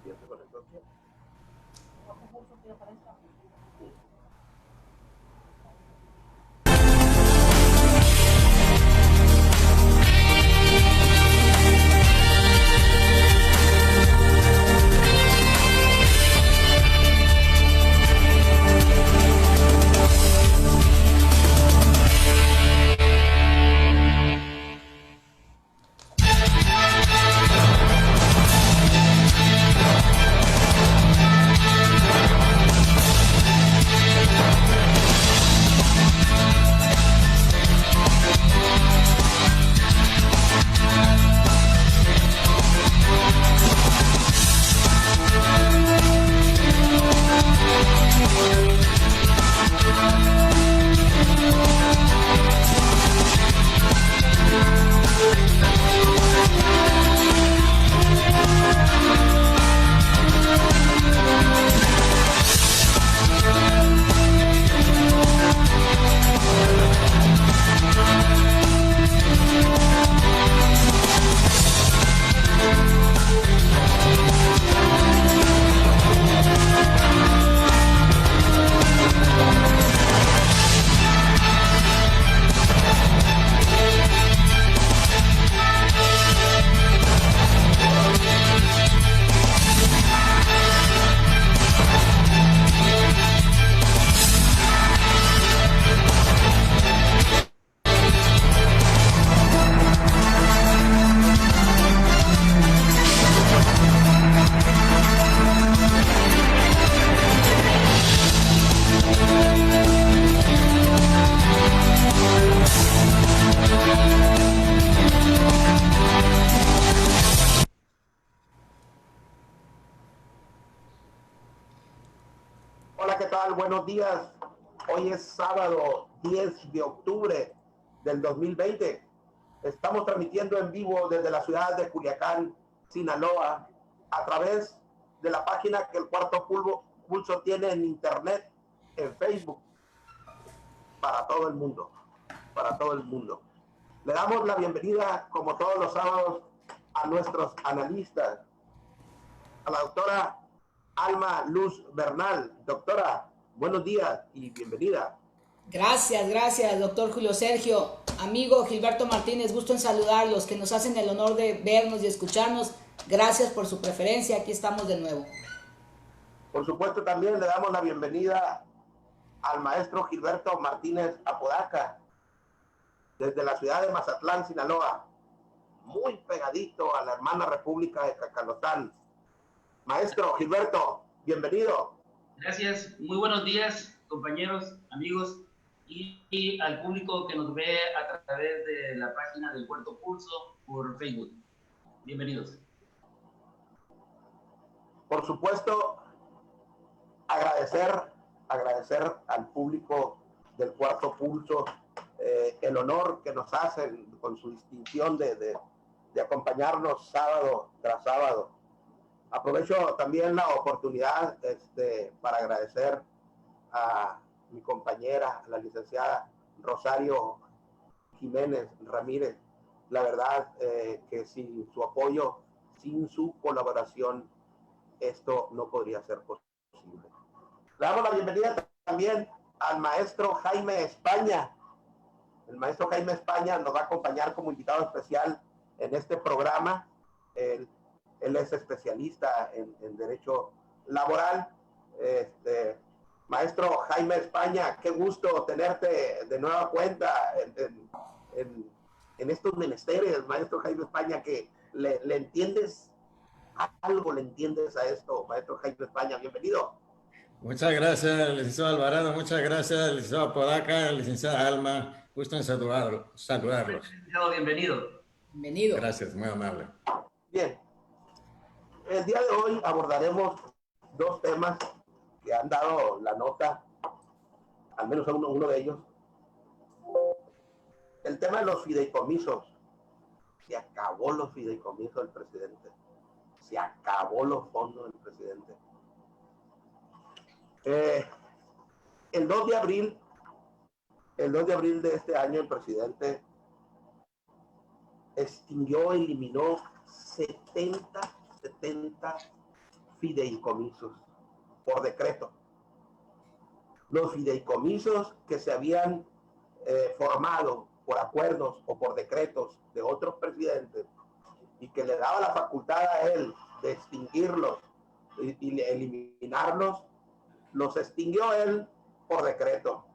¿Ya se conectó aquí? Hola, ¿qué tal? Buenos días. Hoy es sábado 10 de octubre del 2020. Estamos transmitiendo en vivo desde la ciudad de Culiacán, Sinaloa, a través de la página que el Cuarto Pulso tiene en internet, en Facebook, para todo el mundo, para todo el mundo. Le damos la bienvenida, como todos los sábados, a nuestros analistas, a la doctora Alma Luz Bernal. Doctora, buenos días y bienvenida. Gracias, doctor Julio Sergio. Amigo Gilberto Martínez, gusto en saludarlos, que nos hacen el honor de vernos y escucharnos. Gracias por su preferencia, aquí estamos de nuevo. Por supuesto, también le damos la bienvenida al maestro Gilberto Martínez Apodaca, desde la ciudad de Mazatlán, Sinaloa, muy pegadito a la hermana República de Cacalotán. Maestro Gilberto, bienvenido. Gracias, muy buenos días, compañeros, amigos, y al público que nos ve a través de la página del Cuarto Pulso por Facebook. Bienvenidos. Por supuesto, agradecer al público del Cuarto Pulso el honor que nos hacen con su distinción de acompañarnos sábado tras sábado. Aprovecho también la oportunidad para agradecer a mi compañera, la licenciada Rosario Jiménez Ramírez. La verdad que sin su apoyo, sin su colaboración, esto no podría ser posible. Le damos la bienvenida también al maestro Jaime España. El maestro Jaime España nos va a acompañar como invitado especial en este programa. Él es especialista en derecho laboral. Maestro Jaime España, qué gusto tenerte de nueva cuenta en estos menesteres, maestro Jaime España, que le entiendes algo, le entiendes a esto, maestro Jaime España, bienvenido. Muchas gracias, licenciado Alvarado, muchas gracias, licenciado Apodaca, licenciada Alma, gusto en saludarlos. Bienvenido. Bienvenido. Gracias, muy amable. Bien, el día de hoy abordaremos dos temas que han dado la nota, al menos uno de ellos. El tema de los fideicomisos. Se acabó los fideicomisos del presidente. Se acabó los fondos del presidente. El 2 de abril de este año, el presidente eliminó 70 fideicomisos por decreto. Los fideicomisos que se habían formado por acuerdos o por decretos de otros presidentes y que le daba la facultad a él de extinguirlos y eliminarlos, los extinguió él por decreto.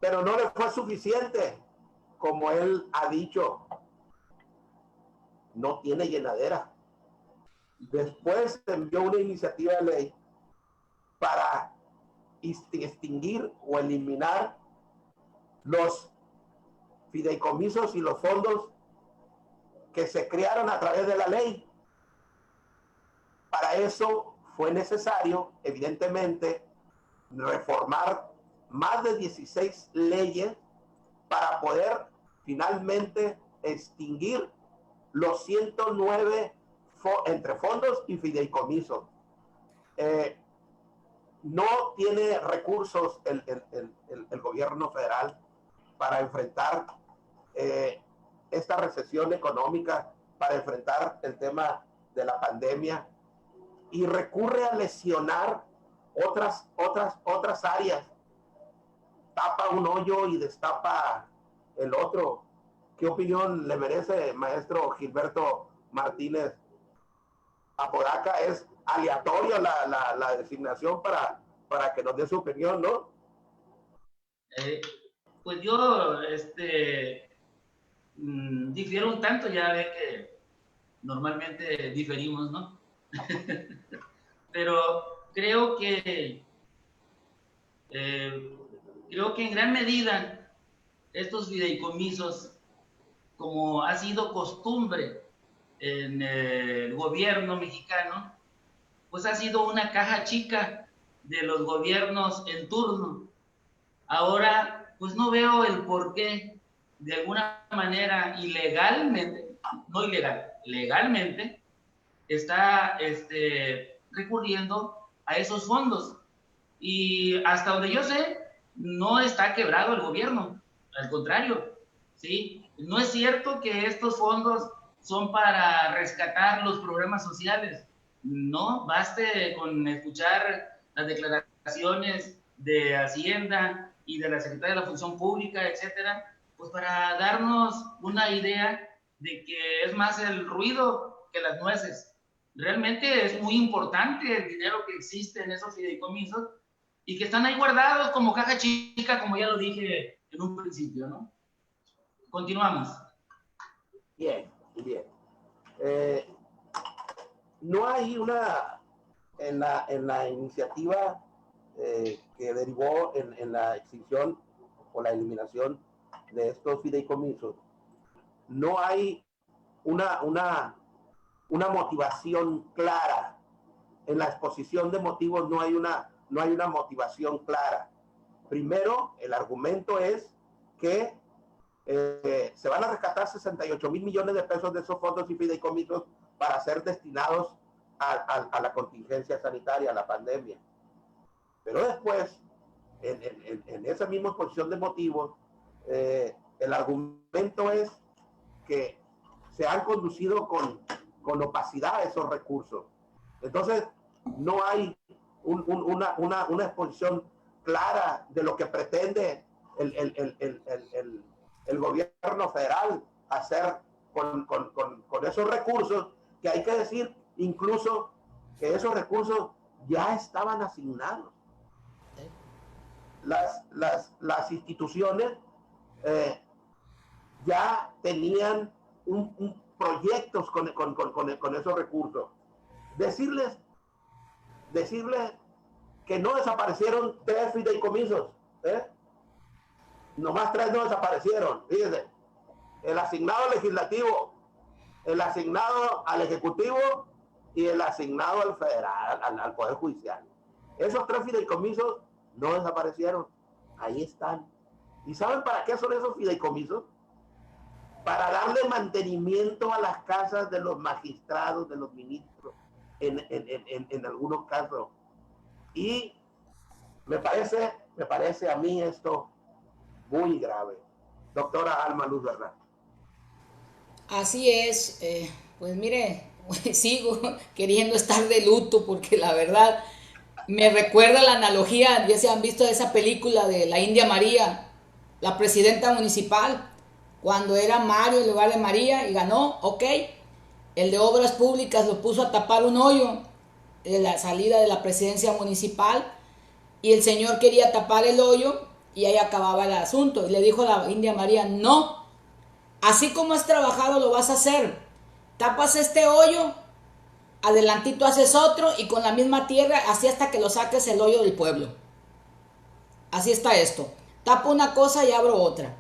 Pero no le fue suficiente, como él ha dicho, no tiene llenadera. Después envió una iniciativa de ley para extinguir o eliminar los fideicomisos y los fondos que se crearon a través de la ley. Para eso fue necesario, evidentemente, reformar más de 16 leyes para poder finalmente extinguir los 109 entre fondos y fideicomisos. No tiene recursos el gobierno federal para enfrentar esta recesión económica, para enfrentar el tema de la pandemia, y recurre a lesionar otras áreas. Tapa un hoyo y destapa el otro. ¿Qué opinión le merece, maestro Gilberto Martínez Apodaca? Es aleatoria la designación para que nos dé su opinión, ¿no? Pues yo difiero un tanto, ya ve que normalmente diferimos, ¿no? Pero creo que en gran medida estos fideicomisos, como ha sido costumbre en el gobierno mexicano, pues ha sido una caja chica de los gobiernos en turno. Ahora, pues no veo el por qué, de alguna manera ilegalmente, no ilegal, legalmente, está recurriendo a esos fondos. Y hasta donde yo sé, no está quebrado el gobierno, al contrario, ¿sí? No es cierto que estos fondos son para rescatar los programas sociales. No, baste con escuchar las declaraciones de Hacienda y de la Secretaría de la Función Pública, etcétera, pues para darnos una idea de que es más el ruido que las nueces. Realmente es muy importante el dinero que existe en esos fideicomisos y que están ahí guardados como caja chica, como ya lo dije en un principio, ¿no? Continuamos. Bien, bien. No hay en la iniciativa que derivó en la extinción o la eliminación de estos fideicomisos, no hay una motivación clara. En la exposición de motivos no hay una motivación clara. Primero, el argumento es que se van a rescatar 68 mil millones de pesos de esos fondos y fideicomisos para ser destinados a la contingencia sanitaria, a la pandemia. Pero después, en esa misma exposición de motivos, el argumento es que se han conducido con opacidad esos recursos. Entonces, no hay una exposición clara de lo que pretende el gobierno federal hacer con esos recursos, que hay que decir incluso que esos recursos ya estaban asignados. Las instituciones ya tenían proyectos con esos recursos. Decirles que no desaparecieron 3 fideicomisos, nomás 3 no desaparecieron. Fíjense, el asignado legislativo, el asignado al ejecutivo y el asignado al federal, al poder judicial. Esos 3 fideicomisos no desaparecieron, ahí están. ¿Y saben para qué son esos fideicomisos? Para darle mantenimiento a las casas de los magistrados, de los ministros, en algunos casos. Y me parece a mí esto muy grave. Doctora Alma Luz Bernal. Así es, pues mire, sigo queriendo estar de luto porque la verdad me recuerda la analogía, ya se han visto esa película de la India María, la presidenta municipal, cuando era Mario en lugar de María y ganó, ok, el de Obras Públicas lo puso a tapar un hoyo de la salida de la presidencia municipal y el señor quería tapar el hoyo y ahí acababa el asunto. Y le dijo a la India María, no, así como has trabajado lo vas a hacer. Tapas este hoyo, adelantito haces otro y con la misma tierra, así hasta que lo saques el hoyo del pueblo. Así está esto. Tapo una cosa y abro otra.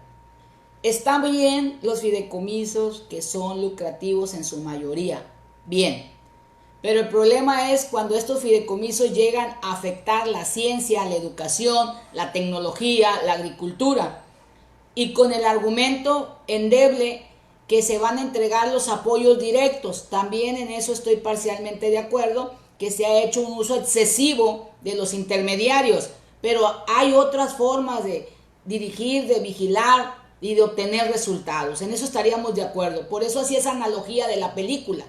Están bien los fideicomisos que son lucrativos en su mayoría. Bien. Pero el problema es cuando estos fideicomisos llegan a afectar la ciencia, la educación, la tecnología, la agricultura. Y con el argumento endeble que se van a entregar los apoyos directos. También en eso estoy parcialmente de acuerdo, que se ha hecho un uso excesivo de los intermediarios. Pero hay otras formas de dirigir, de vigilar y de obtener resultados. En eso estaríamos de acuerdo. Por eso hacía esa analogía de la película,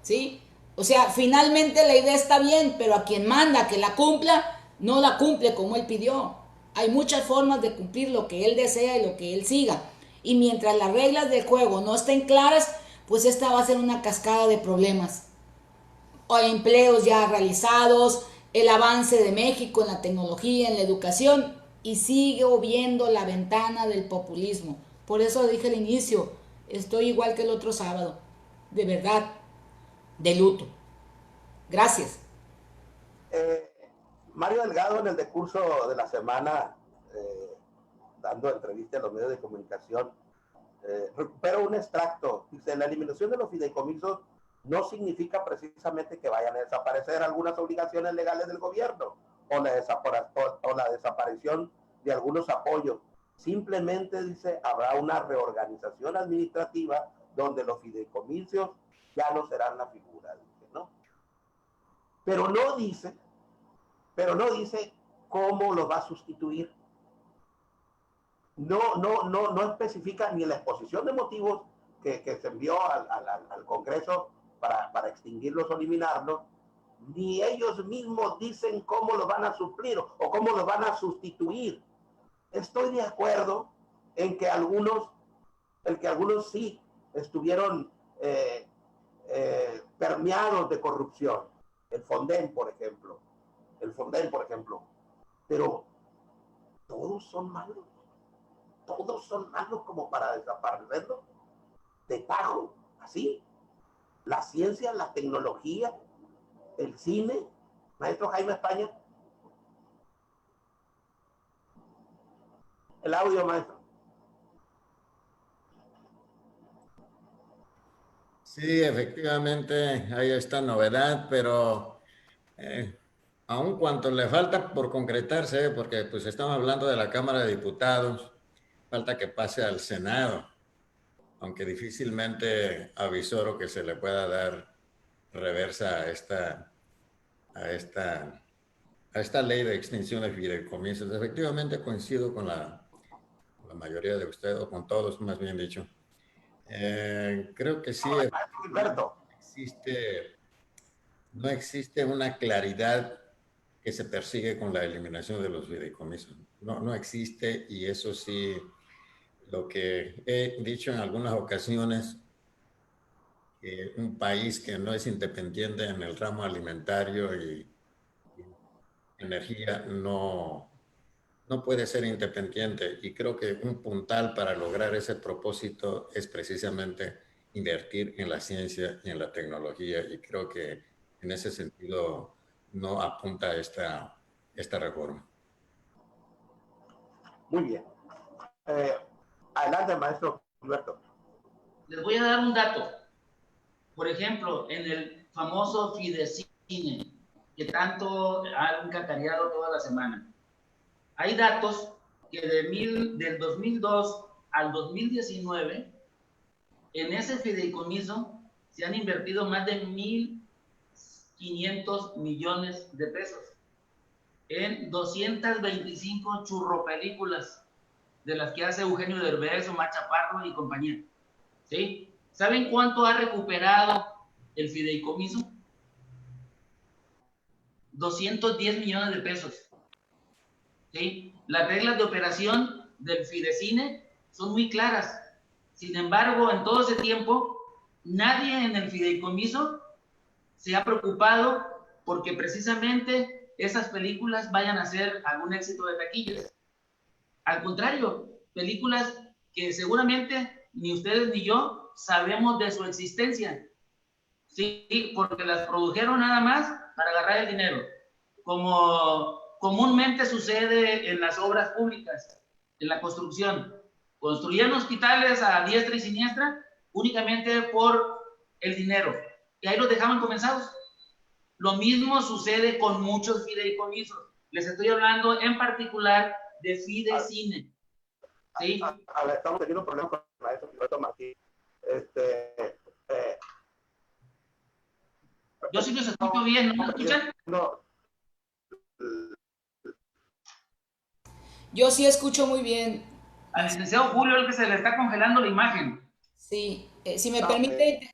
¿sí? O sea, finalmente la idea está bien, pero a quien manda que la cumpla, no la cumple como él pidió. Hay muchas formas de cumplir lo que él desea y lo que él siga. Y mientras las reglas del juego no estén claras, pues esta va a ser una cascada de problemas. O empleos ya realizados, el avance de México en la tecnología, en la educación, y sigo viendo la ventana del populismo. Por eso dije al inicio, estoy igual que el otro sábado, de verdad, de luto. Gracias. Mario Delgado en el decurso de la semana, dando entrevista a los medios de comunicación, recupera un extracto. Dice, la eliminación de los fideicomisos no significa precisamente que vayan a desaparecer algunas obligaciones legales del gobierno o la desaparición de algunos apoyos. Simplemente, dice, habrá una reorganización administrativa donde los fideicomisos ya no serán la figura, dice, ¿no? Pero no dice cómo los va a sustituir. No especifica ni en la exposición de motivos que se envió al Congreso para extinguirlos o eliminarlos, ni ellos mismos dicen cómo los van a suplir o cómo los van a sustituir. Estoy de acuerdo en que algunos sí estuvieron permeados de corrupción. El Fonden, por ejemplo. Pero todos son malos. Todos son malos como para desaparecerlos de tajo, así. La ciencia, la tecnología, el cine. Maestro Jaime España. El audio, maestro. Sí, efectivamente hay esta novedad, pero aun cuanto le falta por concretarse, porque pues estamos hablando de la Cámara de Diputados, falta que pase al Senado, aunque difícilmente avisoro que se le pueda dar reversa a esta ley de extinción de fideicomisos. Efectivamente coincido con la mayoría de ustedes, o con todos, más bien dicho. Creo que sí, no existe una claridad que se persigue con la eliminación de los fideicomisos. No existe, y eso sí, lo que he dicho en algunas ocasiones, que un país que no es independiente en el ramo alimentario y energía no puede ser independiente, y creo que un puntal para lograr ese propósito es precisamente invertir en la ciencia y en la tecnología, y creo que en ese sentido no apunta esta reforma. Muy bien. Adelante, maestro Gilberto. Les voy a dar un dato. Por ejemplo, en el famoso Fidecine, que tanto han cacareado toda la semana. Hay datos que del 2002 al 2019, en ese fideicomiso se han invertido más de 1.500 millones de pesos en 225 churropelículas de las que hace Eugenio Derbez, Omar Chaparro y compañía. ¿Sí? ¿Saben cuánto ha recuperado el fideicomiso? 210 millones de pesos. ¿Sí? Las reglas de operación del Fidecine son muy claras. Sin embargo, en todo ese tiempo, nadie en el fideicomiso se ha preocupado porque precisamente esas películas vayan a ser algún éxito de taquillas. Al contrario, películas que seguramente ni ustedes ni yo sabemos de su existencia. Sí, porque las produjeron nada más para agarrar el dinero, como comúnmente sucede en las obras públicas, en la construcción. Construían hospitales a diestra y siniestra únicamente por el dinero, y ahí los dejaban comenzados. Lo mismo sucede con muchos fideicomisos. Les estoy hablando en particular de Fidecine. ¿Sí? A ver, estamos teniendo un problema con el maestro Gilberto Martí. Yo sí los escucho bien, ¿no me escuchan? No, Yo sí escucho muy bien. Al licenciado Julio, el que se le está congelando la imagen. Sí, si me permite,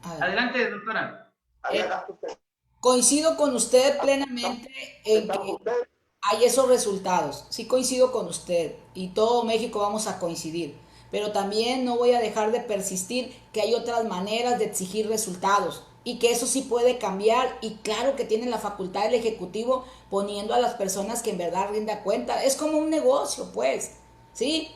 a ver, Adelante, doctora. adelante usted. coincido con usted plenamente en ¿Está que usted? hay esos resultados. Sí coincido con usted y todo México vamos a coincidir. Pero también no voy a dejar de persistir que hay otras maneras de exigir resultados y que eso sí puede cambiar y claro que tiene la facultad del Ejecutivo poniendo a las personas que en verdad rinda cuenta. Es como un negocio, pues, ¿sí?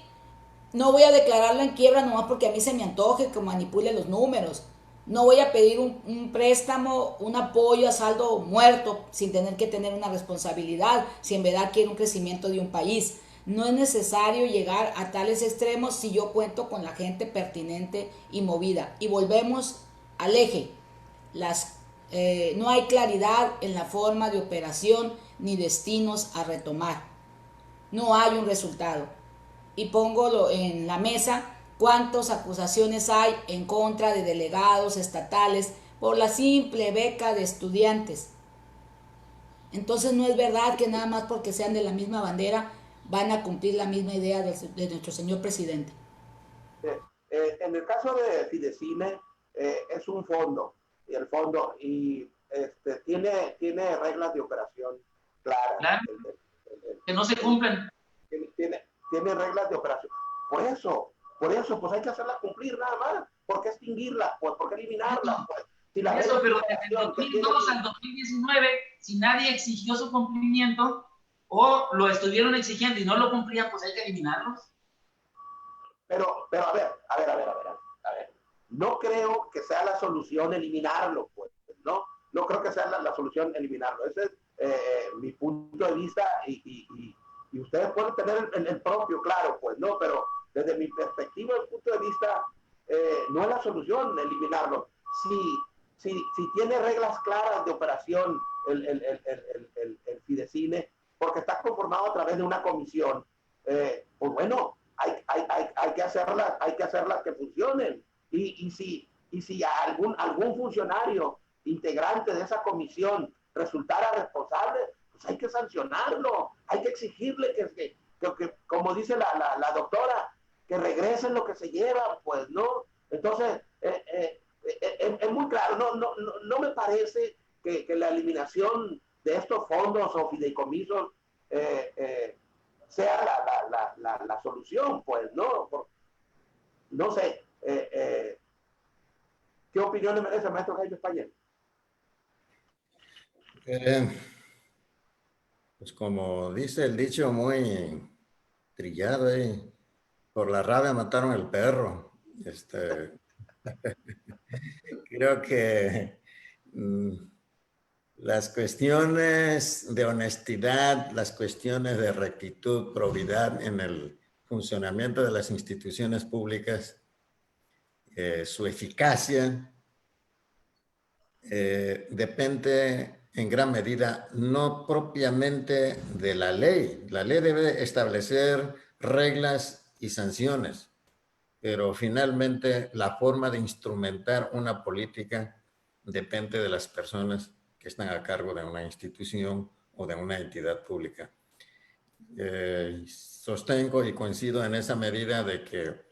No voy a declararla en quiebra nomás porque a mí se me antoje que manipule los números. No voy a pedir un préstamo, un apoyo a saldo muerto sin tener que tener una responsabilidad, si en verdad quiero un crecimiento de un país. No es necesario llegar a tales extremos si yo cuento con la gente pertinente y movida. Y volvemos al eje. No hay claridad en la forma de operación ni destinos a retomar. No hay un resultado. Y pongo en la mesa cuántas acusaciones hay en contra de delegados estatales por la simple beca de estudiantes. Entonces no es verdad que nada más porque sean de la misma bandera van a cumplir la misma idea de nuestro señor presidente. En el caso de Fidecine, es un fondo, y el fondo tiene reglas de operación claras. Claro, que no se cumplen. Tiene reglas de operación. Por eso, pues hay que hacerlas cumplir nada más. ¿Por qué extinguirlas? Pues, ¿por qué eliminarlas? Pues, si la Eso, pero desde el 2002 al 2019, si nadie exigió su cumplimiento o lo estuvieron exigiendo y no lo cumplían, pues hay que eliminarlos. Pero a ver. No creo que sea la solución eliminarlo, pues, ¿no? No creo que sea la solución eliminarlo. Ese es mi punto de vista y ustedes pueden tener el propio, claro, pues, ¿no? Pero desde mi perspectiva, el punto de vista, no es la solución eliminarlo. Si tiene reglas claras de operación el Fidecine, porque está conformado a través de una comisión, pues bueno, hay que hacerlas que funcionen. Y si algún funcionario integrante de esa comisión resultara responsable, pues hay que sancionarlo, hay que exigirle que como dice la doctora, que regresen lo que se lleva, pues, ¿no? Entonces, es muy claro, no me parece que la eliminación de estos fondos o fideicomisos sea la solución, pues, ¿no? No sé, ¿qué opinión le merece el maestro Jaime España? Pues como dice el dicho muy trillado, por la rabia mataron el perro. Creo que las cuestiones de honestidad, las cuestiones de rectitud, probidad en el funcionamiento de las instituciones públicas, su eficacia, depende en gran medida no propiamente de la ley. La ley debe establecer reglas y sanciones, pero finalmente la forma de instrumentar una política depende de las personas que están a cargo de una institución o de una entidad pública. Sostengo y coincido en esa medida de que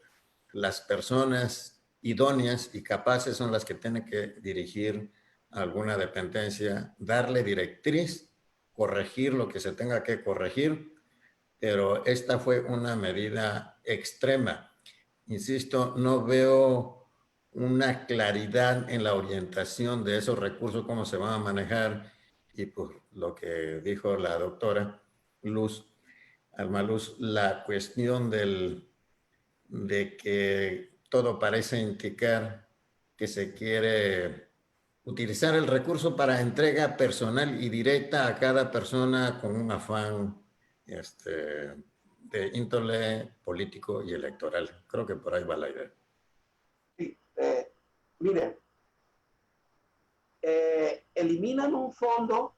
las personas idóneas y capaces son las que tienen que dirigir alguna dependencia, darle directriz, corregir lo que se tenga que corregir, pero esta fue una medida extrema. Insisto, no veo una claridad en la orientación de esos recursos, cómo se van a manejar, y pues lo que dijo la doctora Luz, Alma Luz, la cuestión de que todo parece indicar que se quiere utilizar el recurso para entrega personal y directa a cada persona con un afán de índole político y electoral. Creo que por ahí va la idea. Sí, miren, eliminan un fondo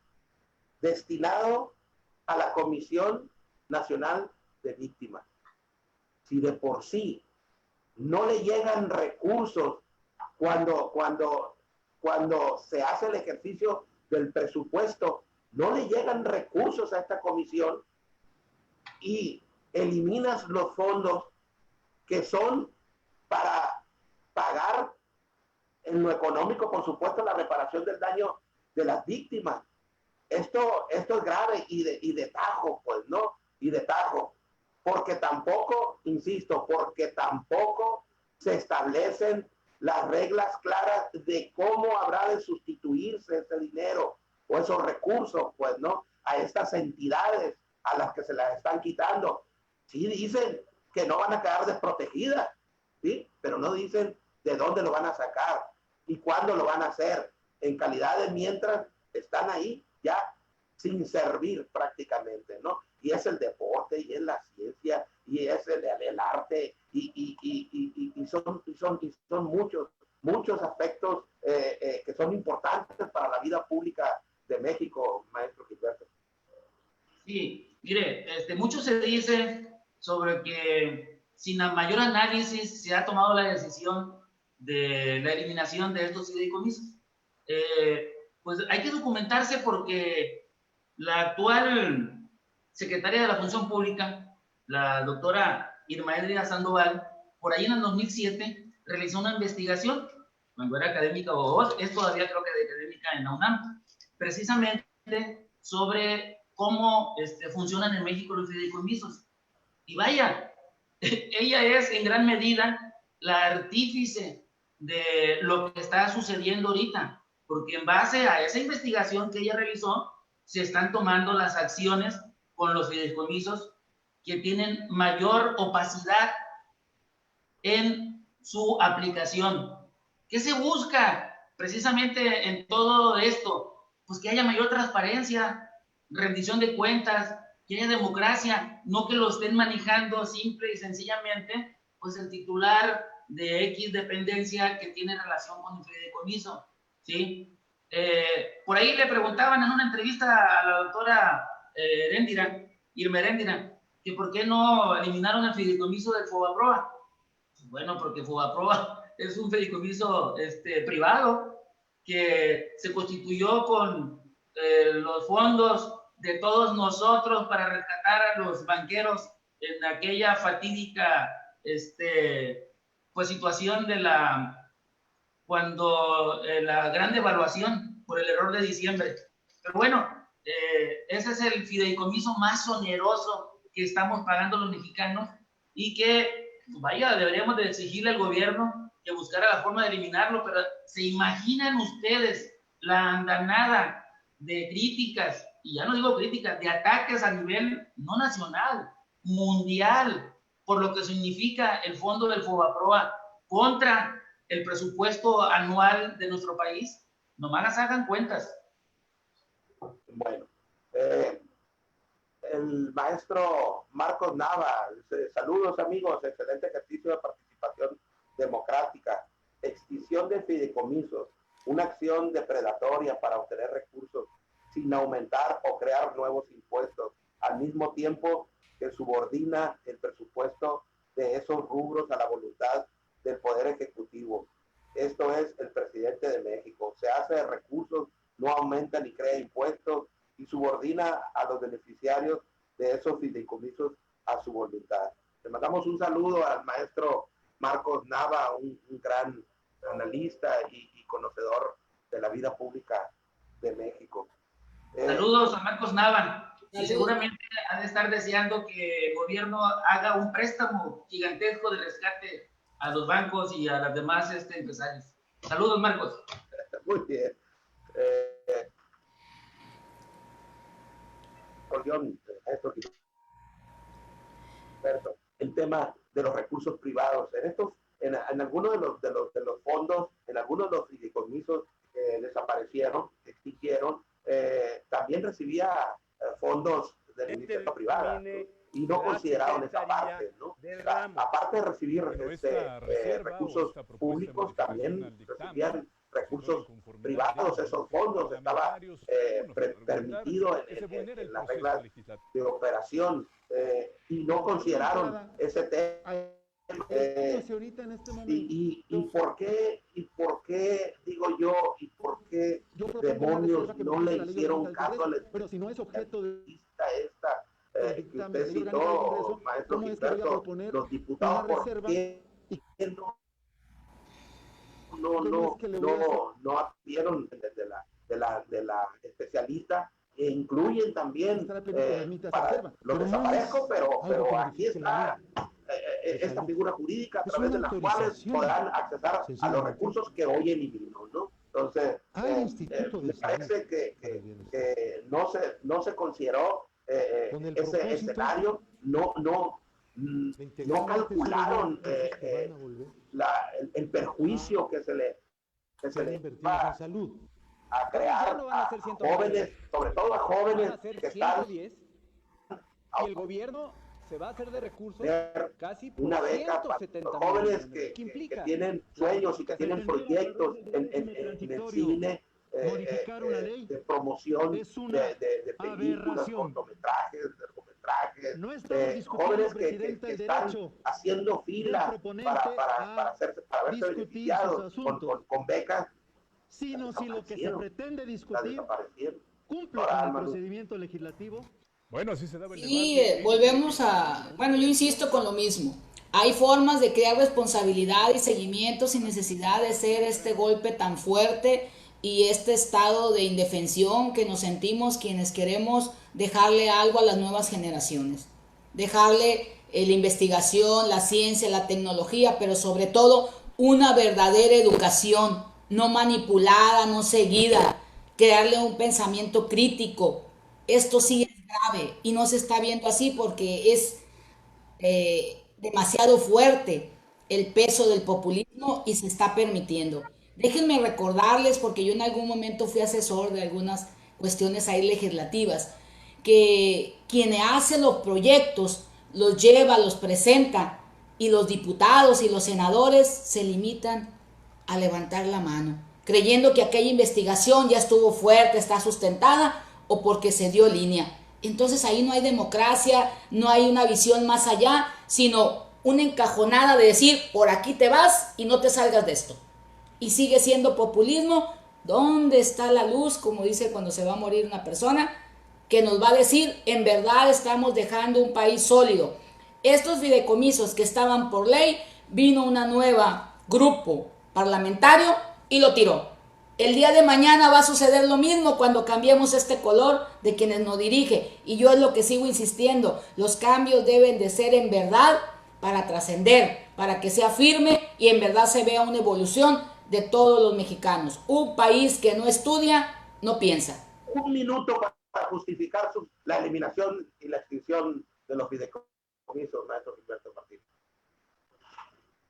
destinado a la Comisión Nacional de Víctimas. Si de por sí no le llegan recursos cuando se hace el ejercicio del presupuesto, no le llegan recursos a esta comisión y eliminas los fondos que son para pagar en lo económico, por supuesto, la reparación del daño de las víctimas. Esto es grave y de tajo, pues, ¿no? Y de tajo. Porque tampoco, insisto, porque tampoco se establecen las reglas claras de cómo habrá de sustituirse ese dinero o esos recursos, pues, ¿no? A estas entidades a las que se las están quitando. Sí dicen que no van a quedar desprotegidas, ¿sí? Pero no dicen de dónde lo van a sacar y cuándo lo van a hacer, en calidad de mientras están ahí ya sin servir prácticamente, ¿no? Y es el deporte, y es la ciencia, y es el arte, y son muchos aspectos que son importantes para la vida pública de México, maestro Gilberto. Sí, mire, mucho se dice sobre que sin mayor análisis se ha tomado la decisión de la eliminación de estos fideicomisos. Pues hay que documentarse porque la actual secretaria de la Función Pública, la doctora Irma Edrina Sandoval, por ahí en el 2007 realizó una investigación, cuando era académica o es todavía creo que de académica en la UNAM, precisamente sobre cómo funcionan en México los fideicomisos. Y vaya, ella es en gran medida la artífice de lo que está sucediendo ahorita, porque en base a esa investigación que ella realizó, se están tomando las acciones con los fideicomisos que tienen mayor opacidad en su aplicación. ¿Qué se busca precisamente en todo esto? Pues que haya mayor transparencia, rendición de cuentas, que haya democracia, no que lo estén manejando simple y sencillamente pues el titular de X dependencia que tiene relación con el fideicomiso, ¿sí? Por ahí le preguntaban en una entrevista a la doctora Irma Heréndira, que por qué no eliminaron el fideicomiso del Fobaproa. Bueno, porque Fobaproa es un fideicomiso privado que se constituyó con los fondos de todos nosotros para rescatar a los banqueros en aquella fatídica pues situación de cuando la gran devaluación por el error de diciembre. Pero bueno, ese es el fideicomiso más oneroso que estamos pagando los mexicanos y que, vaya, deberíamos de exigirle al gobierno que buscara la forma de eliminarlo, pero ¿se imaginan ustedes la andanada de críticas, y ya no digo críticas, de ataques a nivel no nacional, mundial, por lo que significa el fondo del Fobaproa contra el presupuesto anual de nuestro país? Nomás las hagan cuentas. Bueno, el maestro Marcos Nava, saludos amigos, excelente ejercicio de participación democrática, extinción de fideicomisos, una acción depredatoria para obtener recursos sin aumentar o crear nuevos impuestos, al mismo tiempo que subordina el presupuesto de esos rubros a la voluntad del Poder Ejecutivo. Esto es el presidente de México. Se hace de recursos, no aumenta ni crea impuestos y subordina a los beneficiarios de esos fideicomisos a su voluntad. Le mandamos un saludo al maestro Marcos Nava, un gran analista y conocedor de la vida pública de México. Saludos a Marcos Nava. Y Saludos. seguramente ha de estar deseando que el gobierno haga un préstamo gigantesco de rescate a los bancos y a los demás empresarios. Saludos, Marcos. Muy bien. El tema de los recursos privados. En algunos de los fondos, en algunos de los fideicomisos que desaparecieron, extinguieron, también recibía fondos de la iniciativa privada, ¿no? Y no consideraron esa parte, ¿no? O sea, aparte de recibir recursos públicos, también recibían recursos privados. Esos fondos estaba permitido en las reglas de operación, y no consideraron ese tema. ¿Y por qué digo yo, y por qué demonios no le hicieron caso a la esta que usted citó, maestro Gilberto, los diputados? ¿Por qué no adquirieron de la especialista, e incluyen también los desaparezco, pero aquí está esta figura jurídica a través de las cuales podrán accesar a los recursos que hoy eliminó, ¿no? Entonces, me parece que no se consideró ese escenario, no calcularon el perjuicio que se le va a crear a jóvenes, sobre todo a jóvenes que están... Y el gobierno se va a hacer de recursos casi por una beca para los jóvenes que tienen sueños y que tienen proyectos en el cine, de promoción de películas, cortometrajes, largometrajes, jóvenes que están haciendo fila para verse beneficiados con becas, sino si lo que se pretende discutir cumple con el procedimiento legislativo. Bueno, así se daba el Y debate. volvemos a, bueno, yo insisto con lo mismo. Hay formas de crear responsabilidad y seguimiento sin necesidad de ser este golpe tan fuerte y este estado de indefensión que nos sentimos quienes queremos dejarle algo a las nuevas generaciones. Dejarle la investigación, la ciencia, la tecnología, pero sobre todo una verdadera educación, no manipulada, no seguida. Crearle un pensamiento crítico. Esto sí es grave y no se está viendo así porque es demasiado fuerte el peso del populismo y se está permitiendo. Déjenme recordarles, porque yo en algún momento fui asesor de algunas cuestiones ahí legislativas, que quien hace los proyectos, los lleva, los presenta, y los diputados y los senadores se limitan a levantar la mano, creyendo que aquella investigación ya estuvo fuerte, está sustentada, o porque se dio línea. Entonces ahí no hay democracia, no hay una visión más allá, sino una encajonada de decir, por aquí te vas y no te salgas de esto. Y sigue siendo populismo. ¿Dónde está la luz? Como dice cuando se va a morir una persona, que nos va a decir, en verdad estamos dejando un país sólido. Estos fideicomisos que estaban por ley, vino una nueva grupo parlamentario y lo tiró. El día de mañana va a suceder lo mismo cuando cambiemos este color de quienes nos dirige. Y yo es lo que sigo insistiendo. Los cambios deben de ser en verdad para trascender, para que sea firme y en verdad se vea una evolución de todos los mexicanos. Un país que no estudia, no piensa. Un minuto para justificar la eliminación y la extinción de los fideicomisos, maestro Gilberto Martínez.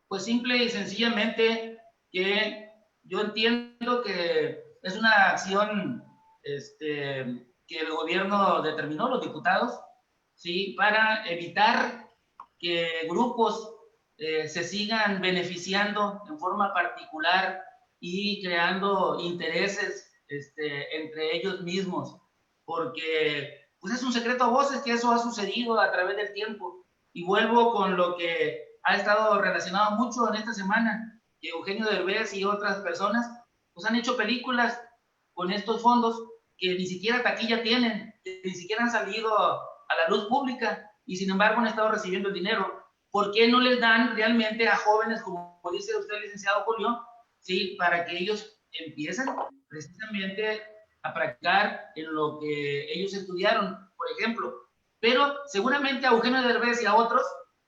Pues simple y sencillamente que yo entiendo que es una acción que el gobierno determinó, los diputados, ¿sí? Para evitar que grupos se sigan beneficiando en forma particular y creando intereses entre ellos mismos, porque pues es un secreto a voces que eso ha sucedido a través del tiempo. Y vuelvo con lo que ha estado relacionado mucho en esta semana, que Eugenio Derbez y otras personas pues han hecho películas con estos fondos que ni siquiera taquilla tienen, que ni siquiera han salido a la luz pública y sin embargo han estado recibiendo el dinero. ¿por qué no les dan realmente a jóvenes, como dice usted, licenciado Julio, sí, para que ellos empiecen precisamente a practicar en lo que ellos estudiaron, por ejemplo? Pero seguramente a Eugenio Derbez y a otros,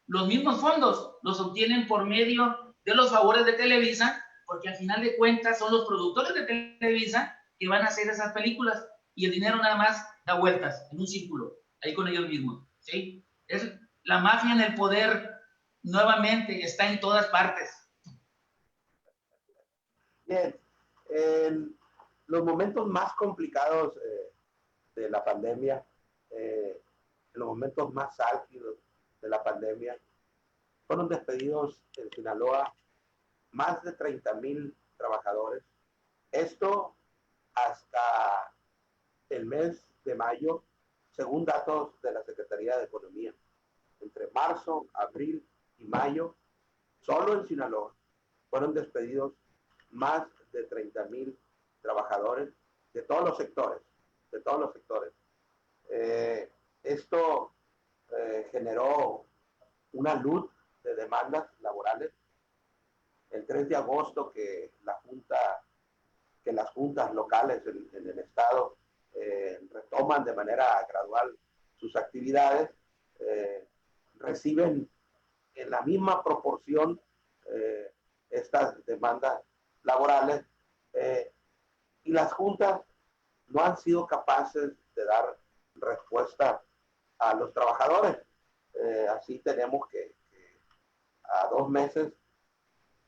los mismos fondos los obtienen por medio de los favores de Televisa, porque al final de cuentas son los productores de Televisa que van a hacer esas películas y el dinero nada más da vueltas en un círculo, ahí con ellos mismos, ¿sí? Es la mafia en el poder, nuevamente, está en todas partes. Bien, en los momentos más complicados de la pandemia, en los momentos más álgidos de la pandemia, fueron despedidos en Sinaloa más de 30,000 trabajadores. Esto hasta el mes de mayo, según datos de la Secretaría de Economía. Entre marzo, abril y mayo, solo en Sinaloa, fueron despedidos más de 30,000 trabajadores de todos los sectores, de todos los sectores. Esto generó una luz de demandas laborales. El 3 de agosto que las juntas locales en el estado retoman de manera gradual sus actividades, reciben en la misma proporción estas demandas laborales, y las juntas no han sido capaces de dar respuesta a los trabajadores. Así tenemos que a 2 meses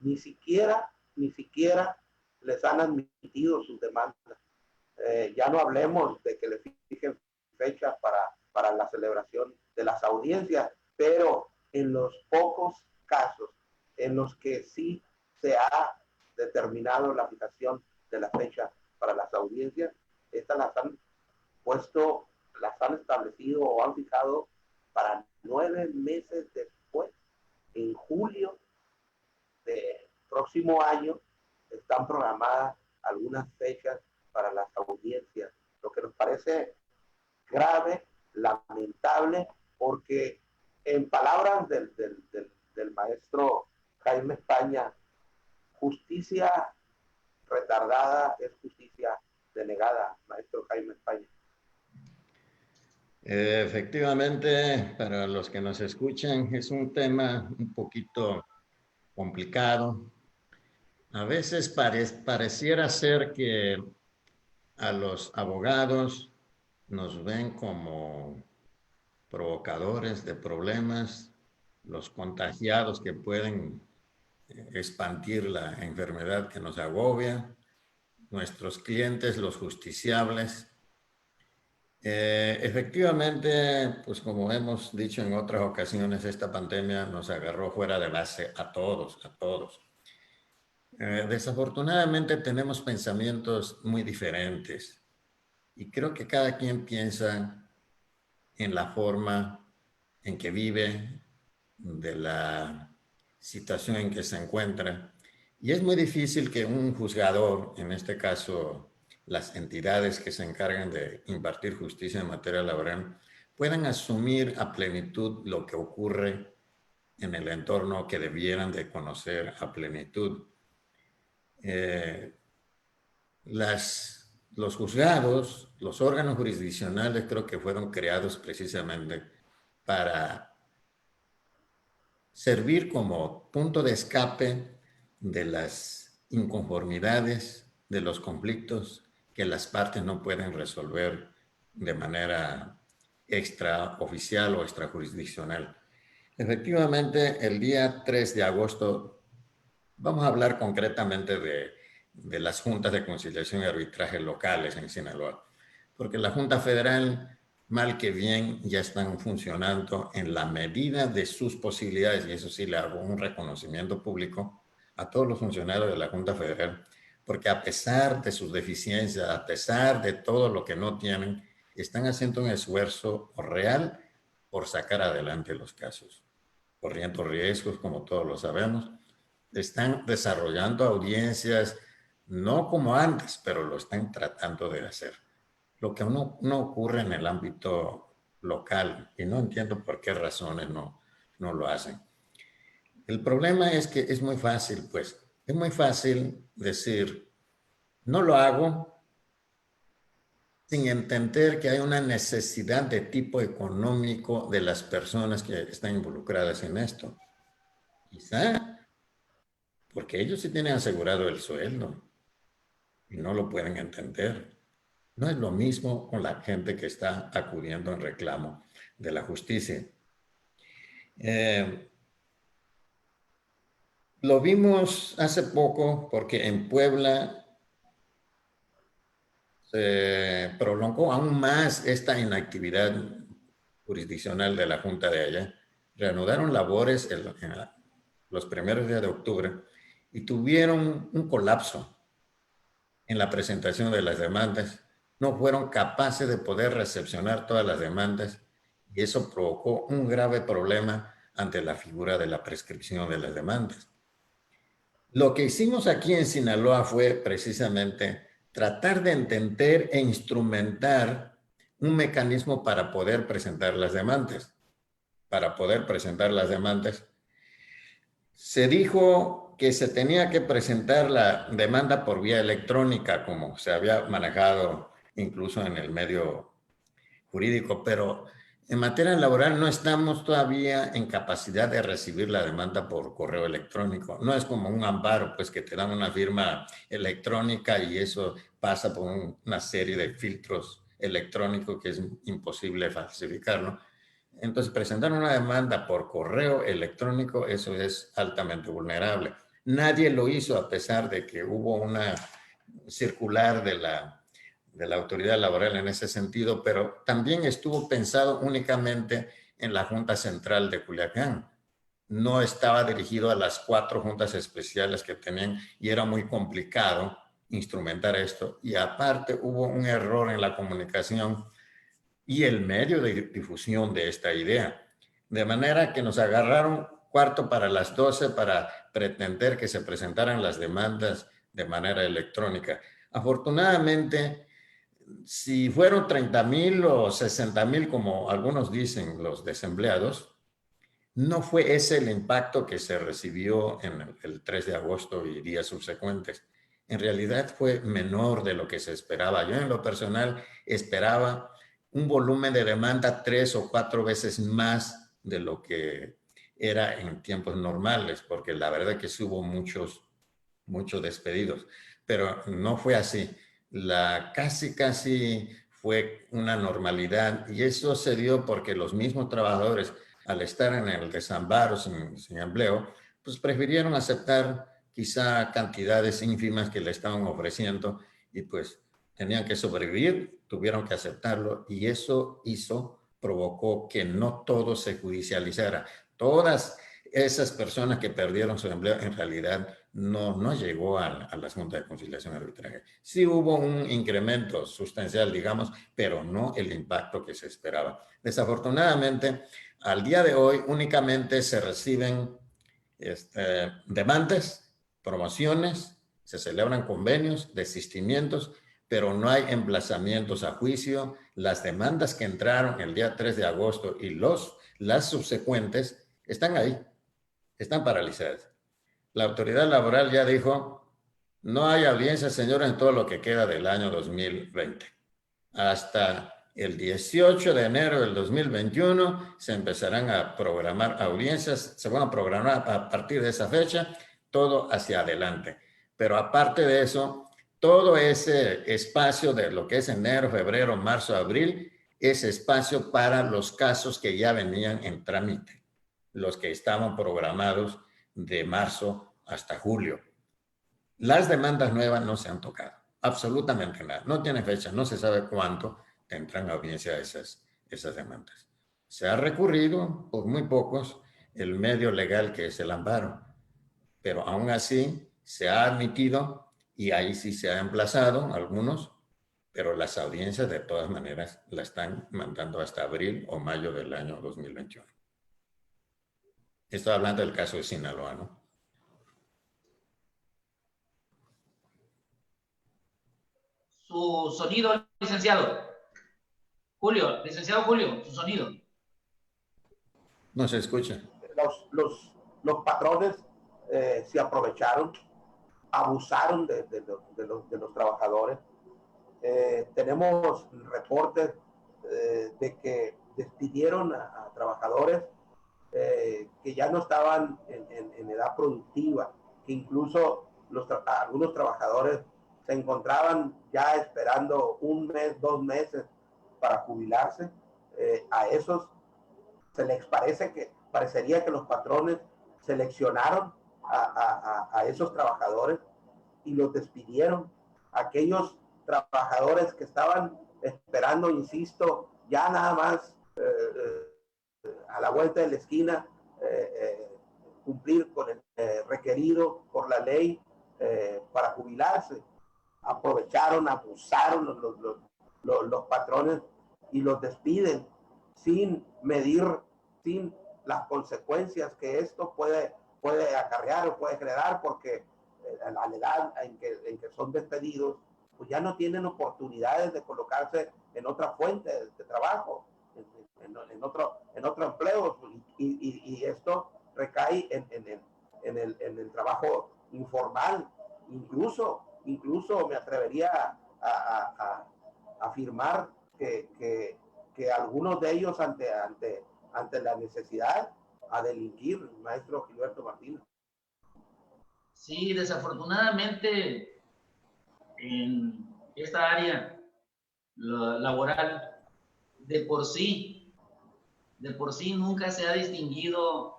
ni siquiera les han admitido sus demandas. Ya no hablemos de que les fijen fechas para la celebración de las audiencias, pero en los pocos casos en los que sí se ha determinado la fijación de la fecha para las audiencias, estas las han establecido o han fijado para 9 meses después. En julio del próximo año están programadas algunas fechas para las audiencias, lo que nos parece grave, lamentable, porque en palabras del maestro Jaime España, justicia retardada es justicia denegada, maestro Jaime España. Efectivamente, para los que nos escuchan, es un tema un poquito complicado. A veces pareciera ser que a los abogados nos ven como provocadores de problemas, los contagiados que pueden expandir la enfermedad que nos agobia, nuestros clientes, los justiciables. Efectivamente, pues como hemos dicho en otras ocasiones, esta pandemia nos agarró fuera de base a todos. Desafortunadamente tenemos pensamientos muy diferentes y creo que cada quien piensa en la forma en que vive, de la situación en que se encuentra. Y es muy difícil que un juzgador, en este caso las entidades que se encargan de impartir justicia en materia laboral, puedan asumir a plenitud lo que ocurre en el entorno que debieran de conocer a plenitud. Los juzgados, los órganos jurisdiccionales creo que fueron creados precisamente para servir como punto de escape de las inconformidades, de los conflictos que las partes no pueden resolver de manera extraoficial o extrajurisdiccional. Efectivamente, el día 3 de agosto vamos a hablar concretamente de las juntas de conciliación y arbitraje locales en Sinaloa, porque la Junta Federal, mal que bien, ya están funcionando en la medida de sus posibilidades, y eso sí le hago un reconocimiento público a todos los funcionarios de la Junta Federal, porque a pesar de sus deficiencias, a pesar de todo lo que no tienen, están haciendo un esfuerzo real por sacar adelante los casos, corriendo riesgos, como todos lo sabemos. Están desarrollando audiencias, no como antes, pero lo están tratando de hacer. Lo que no ocurre en el ámbito local, y no entiendo por qué razones no lo hacen. El problema es que es muy fácil, pues. Es muy fácil decir, no lo hago sin entender que hay una necesidad de tipo económico de las personas que están involucradas en esto. Quizá porque ellos sí tienen asegurado el sueldo y no lo pueden entender. No es lo mismo con la gente que está acudiendo en reclamo de la justicia. Lo vimos hace poco porque en Puebla se prolongó aún más esta inactividad jurisdiccional de la Junta de allá. Reanudaron labores en los primeros días de octubre y tuvieron un colapso en la presentación de las demandas. No fueron capaces de poder recepcionar todas las demandas y eso provocó un grave problema ante la figura de la prescripción de las demandas. Lo que hicimos aquí en Sinaloa fue precisamente tratar de entender e instrumentar un mecanismo para poder presentar las demandas. Para poder presentar las demandas, se dijo que se tenía que presentar la demanda por vía electrónica, como se había manejado incluso en el medio jurídico, pero en materia laboral no estamos todavía en capacidad de recibir la demanda por correo electrónico. No es como un amparo, pues que te dan una firma electrónica y eso pasa por una serie de filtros electrónicos que es imposible falsificar, ¿no? Entonces, presentar una demanda por correo electrónico, eso es altamente vulnerable. Nadie lo hizo a pesar de que hubo una circular de la autoridad laboral en ese sentido, pero también estuvo pensado únicamente en la Junta Central de Culiacán. No estaba dirigido a las 4 juntas especiales que tenían y era muy complicado instrumentar esto. Y aparte hubo un error en la comunicación y el medio de difusión de esta idea. De manera que nos agarraron 11:45 para pretender que se presentaran las demandas de manera electrónica. Afortunadamente, si fueron 30,000 o 60,000, como algunos dicen los desempleados, no fue ese el impacto que se recibió en el 3 de agosto y días subsecuentes. En realidad fue menor de lo que se esperaba. Yo en lo personal esperaba un volumen de demanda 3 o 4 veces más de lo que era en tiempos normales, porque la verdad que sí hubo muchos despedidos, pero no fue así. Casi fue una normalidad y eso se dio porque los mismos trabajadores, al estar en el desamparo sin empleo, pues prefirieron aceptar quizá cantidades ínfimas que le estaban ofreciendo y pues tenían que sobrevivir, tuvieron que aceptarlo y eso provocó que no todo se judicializara. Todas esas personas que perdieron su empleo en realidad no llegó a las juntas de conciliación arbitraje. Sí hubo un incremento sustancial, digamos, pero no el impacto que se esperaba. Desafortunadamente, al día de hoy únicamente se reciben demandas, promociones, se celebran convenios, desistimientos, pero no hay emplazamientos a juicio. Las demandas que entraron el día 3 de agosto y las subsecuentes están ahí, están paralizadas. La autoridad laboral ya dijo, no hay audiencias, señores, en todo lo que queda del año 2020. Hasta el 18 de enero del 2021 se empezarán a programar audiencias, se van a programar a partir de esa fecha, todo hacia adelante. Pero aparte de eso, todo ese espacio de lo que es enero, febrero, marzo, abril, es espacio para los casos que ya venían en trámite, los que estaban programados de marzo hasta julio. Las demandas nuevas no se han tocado, absolutamente nada. No tiene fecha, no se sabe cuánto tendrán audiencia esas demandas. Se ha recurrido por muy pocos el medio legal que es el amparo, pero aún así se ha admitido y ahí sí se ha emplazado algunos, pero las audiencias de todas maneras la están mandando hasta abril o mayo del año 2021. Estoy hablando del caso de Sinaloa, ¿no? Su sonido, licenciado. Licenciado Julio, su sonido. No se escucha. Los patrones se aprovecharon, abusaron de los trabajadores. Tenemos reportes de que despidieron a trabajadores que ya no estaban en edad productiva, que incluso algunos trabajadores se encontraban ya esperando 1 mes, 2 meses para jubilarse. A esos se les parecería que los patrones seleccionaron a esos trabajadores y los despidieron. Aquellos trabajadores que estaban esperando, insisto, ya nada más a la vuelta de la esquina, cumplir con el requerido por la ley para jubilarse, aprovecharon, abusaron los patrones y los despiden sin medir, sin las consecuencias que esto puede acarrear o puede generar, porque a la edad en que son despedidos, pues ya no tienen oportunidades de colocarse en otra fuente de trabajo, en otro empleo, y esto recae en el trabajo informal. Incluso me atrevería a afirmar que algunos de ellos ante la necesidad a delinquir, maestro Gilberto Martínez. Sí, desafortunadamente en esta área laboral de por sí nunca se ha distinguido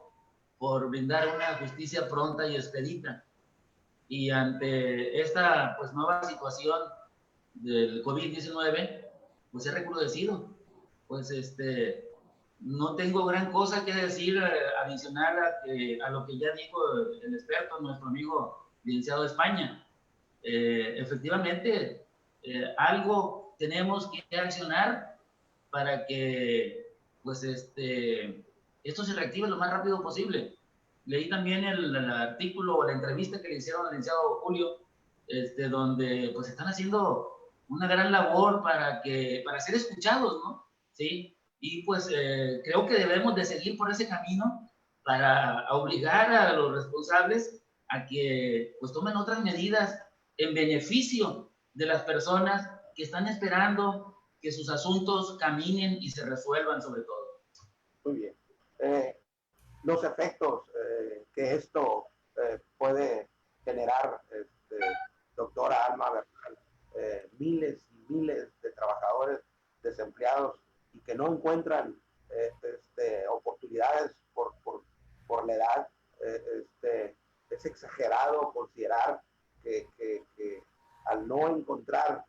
por brindar una justicia pronta y expedita. Y ante esta pues nueva situación del COVID-19, pues he recrudecido. Pues no tengo gran cosa que decir adicional a lo que ya dijo el experto, nuestro amigo licenciado de España. Efectivamente, algo tenemos que accionar para que pues esto se reactive lo más rápido posible. Leí también el artículo o la entrevista que le hicieron al licenciado Julio, donde pues están haciendo una gran labor para ser escuchados, ¿no? Sí, y pues creo que debemos de seguir por ese camino para obligar a los responsables a que pues tomen otras medidas en beneficio de las personas que están esperando que sus asuntos caminen y se resuelvan sobre todo. Muy bien. Los efectos que esto puede generar, doctora Alma Bernal, miles y miles de trabajadores desempleados y que no encuentran oportunidades por la edad. Es exagerado considerar que al no encontrar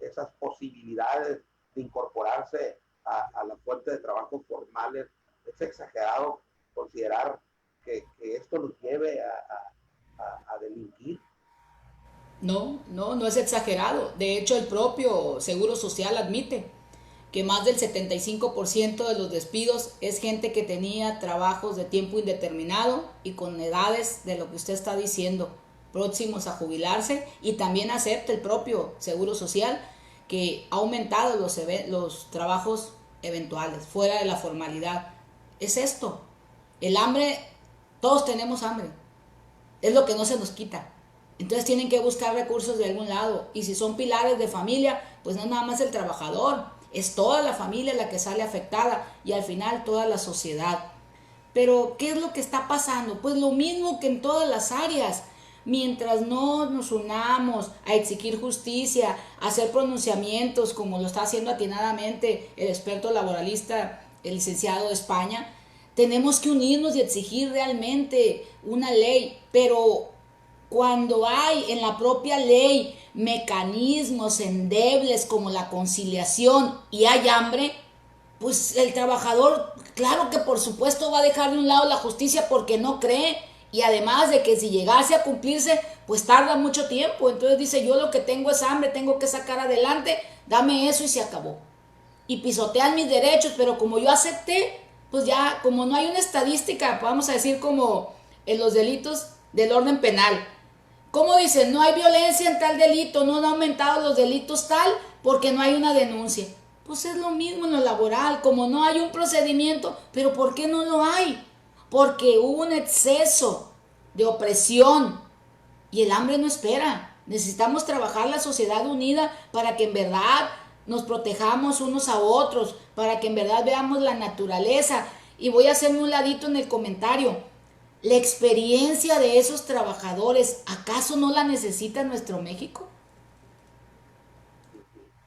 esas posibilidades de incorporarse a la fuente de trabajo formales, es exagerado considerar que esto los lleve a delinquir. No es exagerado. De hecho, el propio Seguro Social admite que más del 75% de los despidos es gente que tenía trabajos de tiempo indeterminado y con edades de lo que usted está diciendo, próximos a jubilarse, y también acepta el propio Seguro Social que ha aumentado los trabajos eventuales, fuera de la formalidad. Es esto, el hambre, todos tenemos hambre, es lo que no se nos quita. Entonces tienen que buscar recursos de algún lado, y si son pilares de familia, pues no es nada más el trabajador, es toda la familia la que sale afectada y al final toda la sociedad. Pero ¿qué es lo que está pasando? Pues lo mismo que en todas las áreas. Mientras no nos unamos a exigir justicia, a hacer pronunciamientos como lo está haciendo atinadamente el experto laboralista, el licenciado de España, tenemos que unirnos y exigir realmente una ley. Pero cuando hay en la propia ley mecanismos endebles como la conciliación y hay hambre, pues el trabajador, claro que por supuesto va a dejar de un lado la justicia porque no cree, y además de que si llegase a cumplirse, pues tarda mucho tiempo. Entonces dice, yo lo que tengo es hambre, tengo que sacar adelante, dame eso y se acabó. Y pisotean mis derechos, pero como yo acepté, pues ya, como no hay una estadística, vamos a decir como en los delitos del orden penal, ¿cómo dicen? No hay violencia en tal delito, no han aumentado los delitos tal, porque no hay una denuncia. Pues es lo mismo en lo laboral, como no hay un procedimiento, pero ¿por qué no lo hay? porque hubo un exceso de opresión y el hambre no espera. Necesitamos trabajar la sociedad unida para que en verdad nos protejamos unos a otros, para que en verdad veamos la naturaleza. Y voy a hacerme un ladito en el comentario. La experiencia de esos trabajadores, ¿acaso no la necesita nuestro México?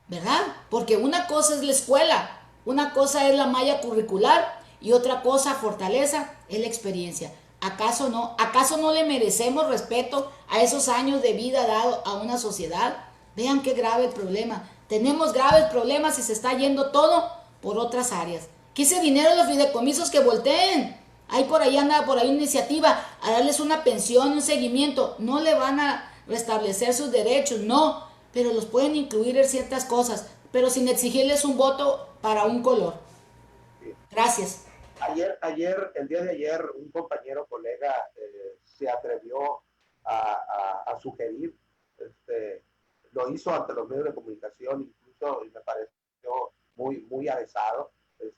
¿Verdad? Porque una cosa es la escuela, una cosa es la malla curricular y otra cosa, fortaleza, es la experiencia. ¿Acaso no? ¿Acaso no le merecemos respeto a esos años de vida dado a una sociedad? Vean qué grave el problema. Tenemos graves problemas y se está yendo todo por otras áreas. Que ese dinero de los fideicomisos que volteen. Hay por ahí, anda por ahí una iniciativa a darles una pensión, un seguimiento. No le van a restablecer sus derechos, no. Pero los pueden incluir en ciertas cosas, pero sin exigirles un voto para un color. Gracias. El día de ayer, un compañero, colega, se atrevió a sugerir, lo hizo ante los medios de comunicación, incluso, y me pareció muy avesado,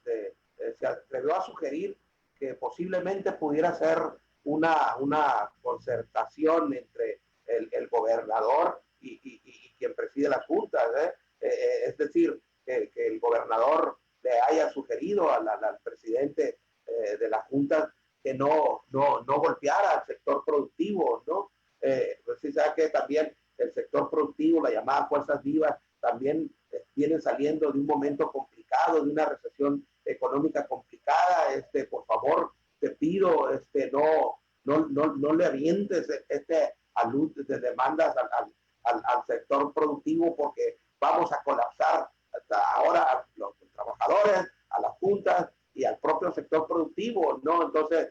se atrevió a sugerir que posiblemente pudiera ser una concertación entre el gobernador y quien preside las juntas, es decir, que el gobernador le haya sugerido al presidente de la Junta que no golpeara al sector productivo, ¿no? Pues sí, sabe que también el sector productivo, la llamada fuerzas vivas, también vienen saliendo de un momento complicado, de una recesión económica complicada. Por favor, te pido, no le avientes alud de demandas al sector productivo, porque vamos a colapsar hasta ahora a los trabajadores, a las juntas y al propio sector productivo, ¿no? Entonces,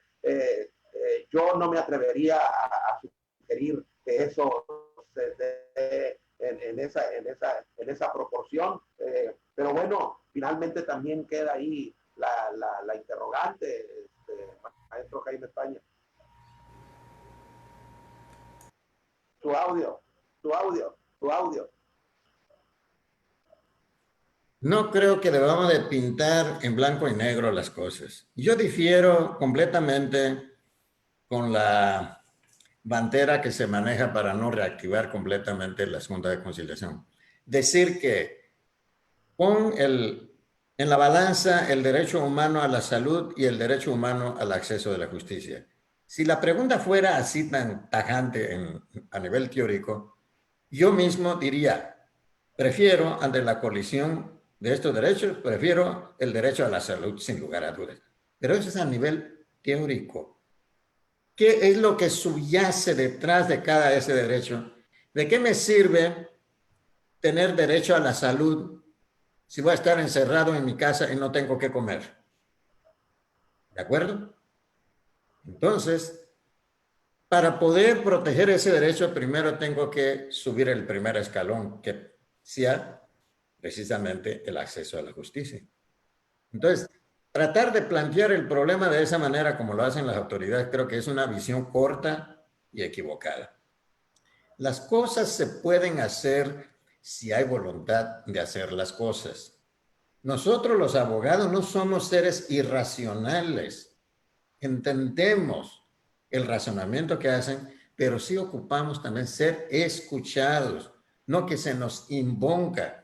yo no me atrevería a sugerir que eso se dé en esa proporción, pero bueno, finalmente también queda ahí la interrogante, maestro Jaime España. Tu audio. No creo que debamos de pintar en blanco y negro las cosas. Yo difiero completamente con la bandera que se maneja para no reactivar completamente las juntas de conciliación. Decir que pon en la balanza el derecho humano a la salud y el derecho humano al acceso de la justicia. Si la pregunta fuera así tan tajante a nivel teórico, yo mismo diría, prefiero ante la colisión de estos derechos, prefiero el derecho a la salud sin lugar a dudas. Pero eso es a nivel teórico. ¿Qué es lo que subyace detrás de cada ese derecho? ¿De qué me sirve tener derecho a la salud si voy a estar encerrado en mi casa y no tengo qué comer? ¿De acuerdo? Entonces, para poder proteger ese derecho, primero tengo que subir el primer escalón, que sea precisamente el acceso a la justicia. Entonces, tratar de plantear el problema de esa manera como lo hacen las autoridades, creo que es una visión corta y equivocada. Las cosas se pueden hacer si hay voluntad de hacer las cosas. Nosotros los abogados no somos seres irracionales. Entendemos el razonamiento que hacen, pero sí ocupamos también ser escuchados, no que se nos imponga.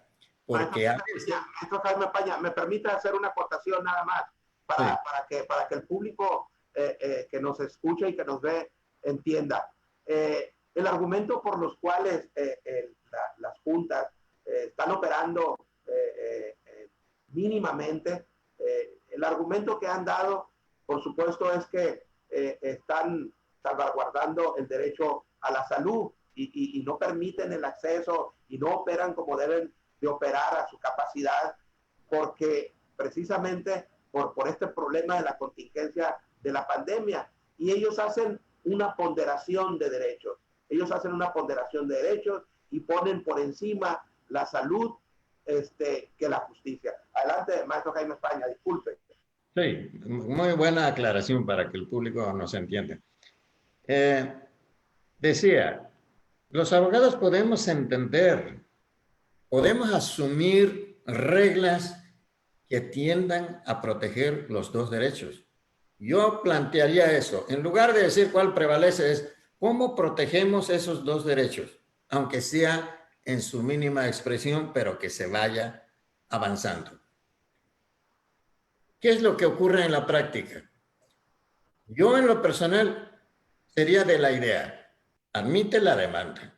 Porque maestro Jaime España, me permite hacer una acotación nada más para que el público que nos escucha y que nos ve entienda. El argumento por los cuales las juntas están operando mínimamente, el argumento que han dado, por supuesto, es que están salvaguardando el derecho a la salud y no permiten el acceso y no operan como deben de operar a su capacidad, porque precisamente por este problema de la contingencia de la pandemia, y ellos hacen una ponderación de derechos. Y ponen por encima la salud que la justicia. Adelante, maestro Jaime España, disculpe. Sí, muy buena aclaración para que el público nos entienda. Decía, los abogados podemos entender, podemos asumir reglas que tiendan a proteger los dos derechos, Yo plantearía eso. En lugar de decir cuál prevalece, es cómo protegemos esos dos derechos, aunque sea en su mínima expresión, pero que se vaya avanzando. ¿Qué es lo que ocurre en la práctica? Yo en lo personal sería de la idea, admite la demanda,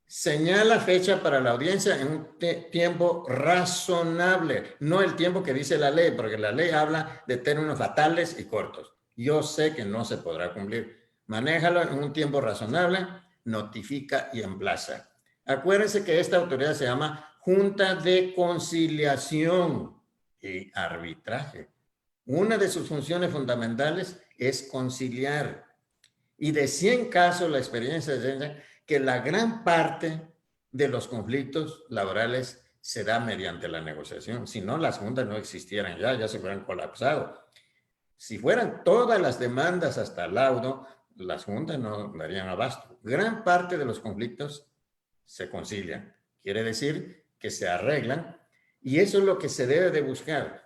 señala fecha para la audiencia en un tiempo razonable, no el tiempo que dice la ley, porque la ley habla de términos fatales y cortos. Yo sé que no se podrá cumplir. Manéjalo en un tiempo razonable, notifica y emplaza. Acuérdense que esta autoridad se llama Junta de Conciliación y Arbitraje. Una de sus funciones fundamentales es conciliar. Y de 100 casos, la experiencia enseña que la gran parte de los conflictos laborales se da mediante la negociación. Si no, las juntas no existieran ya se hubieran colapsado. Si fueran todas las demandas hasta el laudo, las juntas no darían abasto. Gran parte de los conflictos se concilian. Quiere decir que se arreglan y eso es lo que se debe de buscar.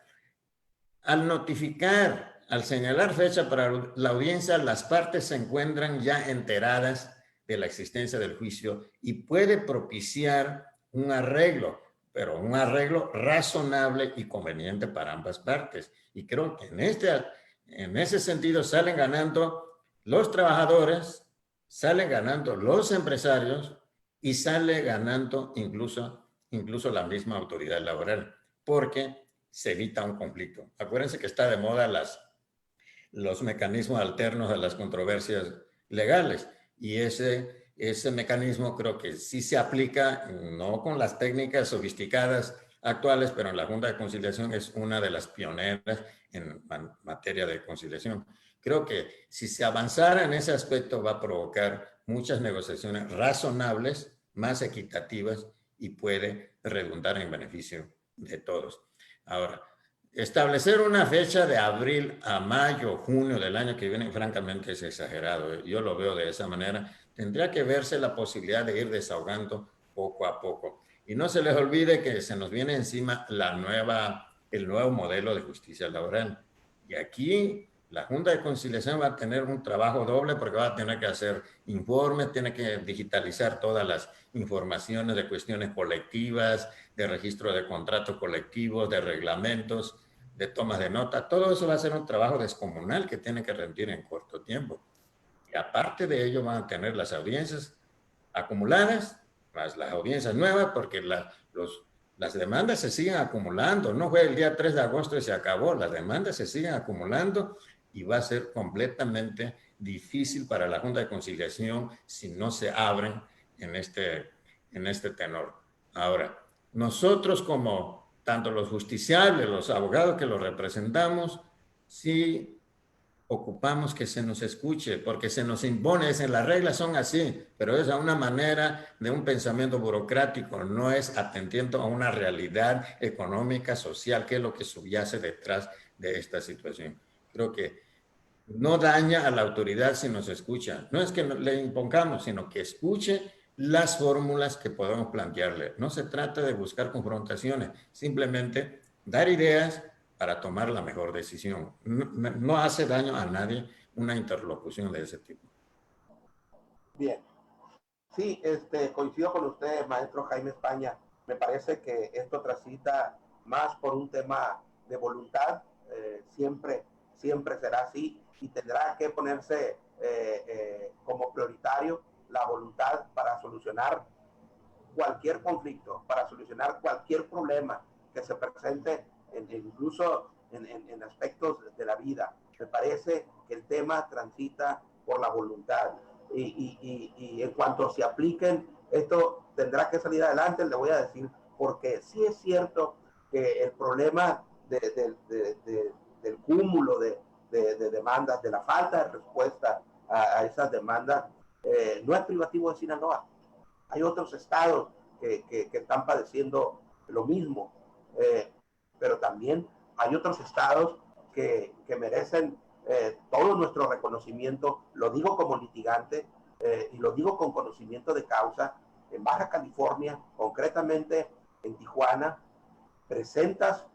Al notificar, al señalar fecha para la audiencia, las partes se encuentran ya enteradas de la existencia del juicio y puede propiciar un arreglo, pero un arreglo razonable y conveniente para ambas partes. Y creo que en ese sentido salen ganando los trabajadores, salen ganando los empresarios y sale ganando incluso la misma autoridad laboral, porque se evita un conflicto. Acuérdense que está de moda los mecanismos alternos a las controversias legales y ese mecanismo creo que sí se aplica, no con las técnicas sofisticadas actuales, pero en la Junta de Conciliación es una de las pioneras en materia de conciliación. Creo que si se avanzara en ese aspecto va a provocar muchas negociaciones razonables, más equitativas y puede redundar en beneficio de todos. Ahora, establecer una fecha de abril a mayo, junio del año que viene, francamente es exagerado. Yo lo veo de esa manera. Tendría que verse la posibilidad de ir desahogando poco a poco. Y no se les olvide que se nos viene encima el nuevo modelo de justicia laboral. Y aquí la Junta de Conciliación va a tener un trabajo doble porque va a tener que hacer informes, tiene que digitalizar todas las informaciones de cuestiones colectivas, de registro de contratos colectivos, de reglamentos, de tomas de nota. Todo eso va a ser un trabajo descomunal que tiene que rendir en corto tiempo. Y aparte de ello van a tener las audiencias acumuladas, más las audiencias nuevas, porque las demandas se siguen acumulando. No fue el día 3 de agosto y se acabó. Las demandas se siguen acumulando y va a ser completamente difícil para la Junta de Conciliación si no se abren en este tenor. Ahora, nosotros como tanto los justiciables, los abogados que los representamos, sí ocupamos que se nos escuche, porque se nos impone, las reglas son así, pero es a una manera de un pensamiento burocrático, no es atendiendo a una realidad económica, social, que es lo que subyace detrás de esta situación. Creo que no daña a la autoridad si nos escucha. No es que le impongamos, sino que escuche las fórmulas que podemos plantearle. No se trata de buscar confrontaciones, simplemente dar ideas para tomar la mejor decisión. No hace daño a nadie una interlocución de ese tipo. Bien. Sí, coincido con usted, maestro Jaime España. Me parece que esto transita más por un tema de voluntad. Siempre será así y tendrá que ponerse como prioritario la voluntad para solucionar cualquier conflicto, para solucionar cualquier problema que se presente, incluso en aspectos de la vida. Me parece que el tema transita por la voluntad. Y en cuanto se apliquen, esto tendrá que salir adelante, le voy a decir, porque sí es cierto que el problema del cúmulo de demandas, de la falta de respuesta a esas demandas, no es privativo de Sinaloa. Hay otros estados que están padeciendo lo mismo, pero también hay otros estados que merecen todo nuestro reconocimiento. Lo digo como litigante y lo digo con conocimiento de causa. En Baja California, concretamente en Tijuana, presentas